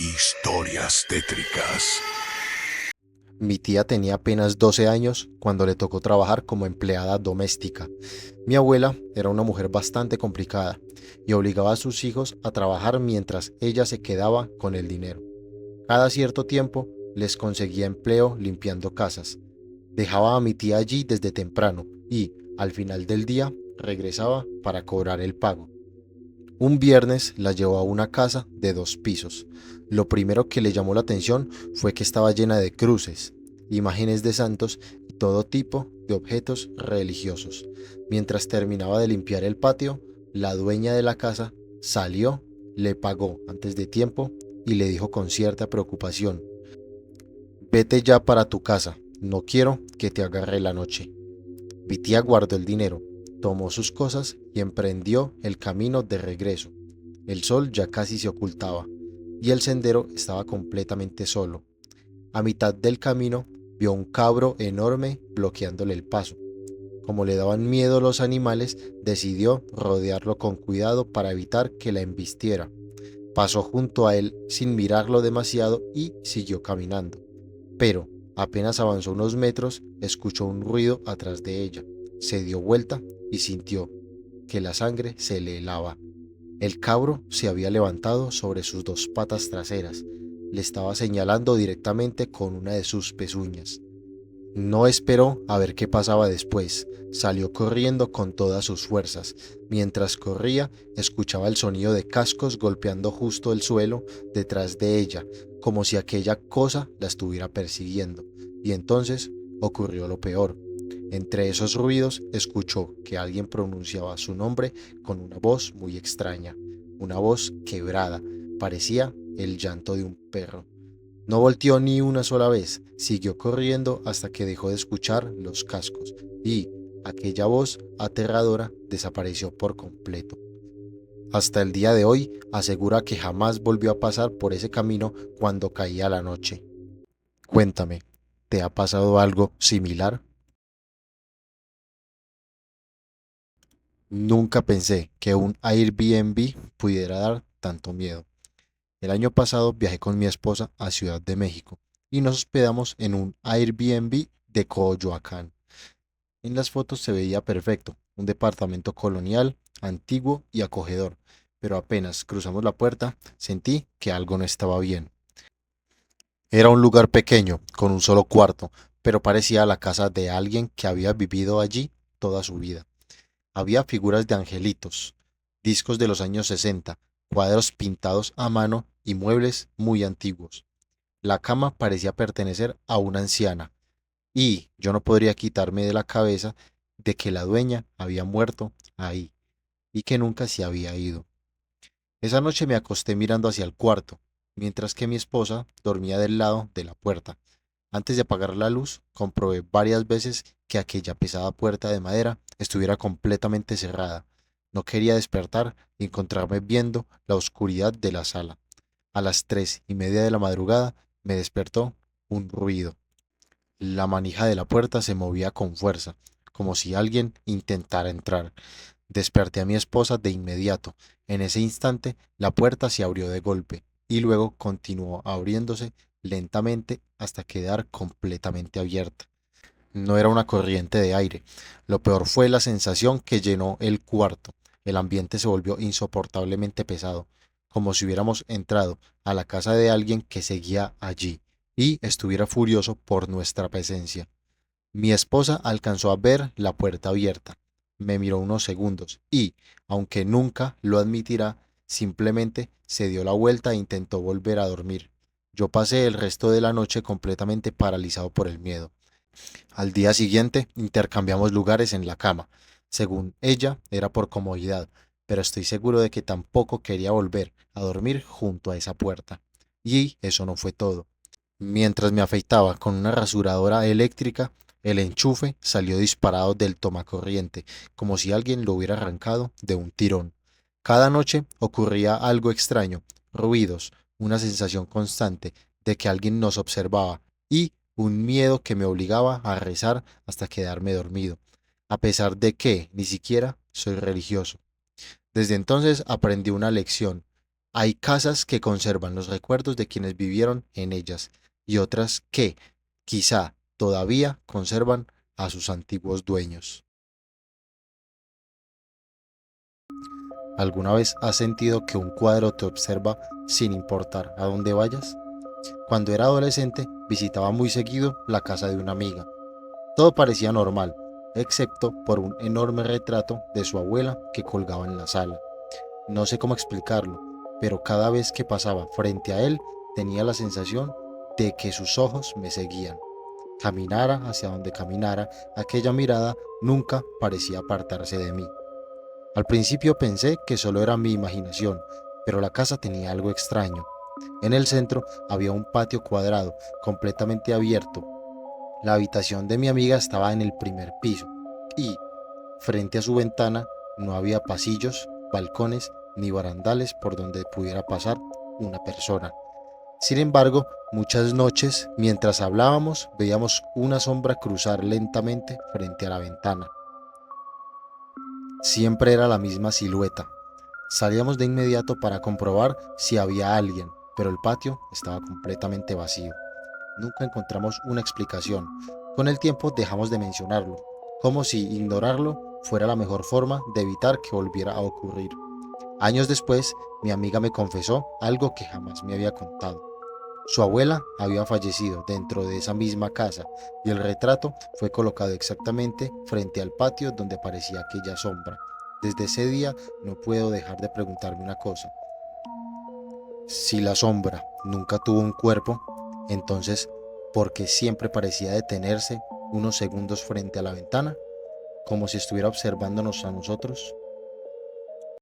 Historias tétricas. Mi tía tenía apenas 12 años cuando le tocó trabajar como empleada doméstica. Mi abuela era una mujer bastante complicada y obligaba a sus hijos a trabajar mientras ella se quedaba con el dinero. Cada cierto tiempo les conseguía empleo limpiando casas. Dejaba a mi tía allí desde temprano y, al final del día, regresaba para cobrar el pago. Un viernes la llevó a una casa de 2 pisos. Lo primero que le llamó la atención fue que estaba llena de cruces, imágenes de santos y todo tipo de objetos religiosos. Mientras terminaba de limpiar el patio, la dueña de la casa salió, le pagó antes de tiempo y le dijo con cierta preocupación: "Vete ya para tu casa, no quiero que te agarre la noche". Mi tía guardó el dinero, tomó sus cosas y emprendió el camino de regreso. El sol ya casi se ocultaba y el sendero estaba completamente solo. A mitad del camino vio un cabro enorme bloqueándole el paso. Como le daban miedo los animales, decidió rodearlo con cuidado para evitar que la embistiera. Pasó junto a él sin mirarlo demasiado y siguió caminando. Pero apenas avanzó unos metros, escuchó un ruido atrás de ella. Se dio vuelta y sintió que la sangre se le helaba. El cabro se había levantado sobre sus 2 patas traseras. Le estaba señalando directamente con una de sus pezuñas. No esperó a ver qué pasaba después. Salió corriendo con todas sus fuerzas. Mientras corría, escuchaba el sonido de cascos golpeando justo el suelo detrás de ella, como si aquella cosa la estuviera persiguiendo. Y entonces ocurrió lo peor. Entre esos ruidos escuchó que alguien pronunciaba su nombre con una voz muy extraña, una voz quebrada, parecía el llanto de un perro. No volteó ni una sola vez, siguió corriendo hasta que dejó de escuchar los cascos y aquella voz aterradora desapareció por completo. Hasta el día de hoy asegura que jamás volvió a pasar por ese camino cuando caía la noche. Cuéntame, ¿te ha pasado algo similar? Nunca pensé que un Airbnb pudiera dar tanto miedo. El año pasado viajé con mi esposa a Ciudad de México y nos hospedamos en un Airbnb de Coyoacán. En las fotos se veía perfecto, un departamento colonial, antiguo y acogedor, pero apenas cruzamos la puerta sentí que algo no estaba bien. Era un lugar pequeño, con un solo cuarto, pero parecía la casa de alguien que había vivido allí toda su vida. Había figuras de angelitos, discos de los años 60, cuadros pintados a mano y muebles muy antiguos. La cama parecía pertenecer a una anciana, y yo no podría quitarme de la cabeza de que la dueña había muerto ahí y que nunca se había ido. Esa noche me acosté mirando hacia el cuarto, mientras que mi esposa dormía del lado de la puerta. Antes de apagar la luz, comprobé varias veces que aquella pesada puerta de madera estuviera completamente cerrada. No quería despertar y encontrarme viendo la oscuridad de la sala. A las 3:30 de la madrugada me despertó un ruido. La manija de la puerta se movía con fuerza, como si alguien intentara entrar. Desperté a mi esposa de inmediato. En ese instante, la puerta se abrió de golpe y luego continuó abriéndose lentamente hasta quedar completamente abierta. No era una corriente de aire. Lo peor fue la sensación que llenó el cuarto. El ambiente se volvió insoportablemente pesado, como si hubiéramos entrado a la casa de alguien que seguía allí y estuviera furioso por nuestra presencia. Mi esposa alcanzó a ver la puerta abierta. Me miró unos segundos y, aunque nunca lo admitirá, simplemente se dio la vuelta e intentó volver a dormir. Yo pasé el resto de la noche completamente paralizado por el miedo. Al día siguiente intercambiamos lugares en la cama. Según ella, era por comodidad, pero estoy seguro de que tampoco quería volver a dormir junto a esa puerta. Y eso no fue todo. Mientras me afeitaba con una rasuradora eléctrica, el enchufe salió disparado del tomacorriente, como si alguien lo hubiera arrancado de un tirón. Cada noche ocurría algo extraño, ruidos, una sensación constante de que alguien nos observaba y un miedo que me obligaba a rezar hasta quedarme dormido, a pesar de que ni siquiera soy religioso. Desde entonces aprendí una lección. Hay casas que conservan los recuerdos de quienes vivieron en ellas y otras que, quizá, todavía conservan a sus antiguos dueños. ¿Alguna vez has sentido que un cuadro te observa sin importar a dónde vayas? Cuando era adolescente, visitaba muy seguido la casa de una amiga. Todo parecía normal, excepto por un enorme retrato de su abuela que colgaba en la sala. No sé cómo explicarlo, pero cada vez que pasaba frente a él tenía la sensación de que sus ojos me seguían. Caminara hacia donde caminara, aquella mirada nunca parecía apartarse de mí. Al principio pensé que solo era mi imaginación, pero la casa tenía algo extraño. En el centro había un patio cuadrado, completamente abierto. La habitación de mi amiga estaba en el primer piso y, frente a su ventana, no había pasillos, balcones ni barandales por donde pudiera pasar una persona. Sin embargo, muchas noches, mientras hablábamos, veíamos una sombra cruzar lentamente frente a la ventana. Siempre era la misma silueta. Salíamos de inmediato para comprobar si había alguien, pero el patio estaba completamente vacío. Nunca encontramos una explicación. Con el tiempo dejamos de mencionarlo, como si ignorarlo fuera la mejor forma de evitar que volviera a ocurrir. Años después, mi amiga me confesó algo que jamás me había contado. Su abuela había fallecido dentro de esa misma casa y el retrato fue colocado exactamente frente al patio donde aparecía aquella sombra. Desde ese día no puedo dejar de preguntarme una cosa. Si la sombra nunca tuvo un cuerpo, entonces, ¿por qué siempre parecía detenerse unos segundos frente a la ventana, como si estuviera observándonos a nosotros?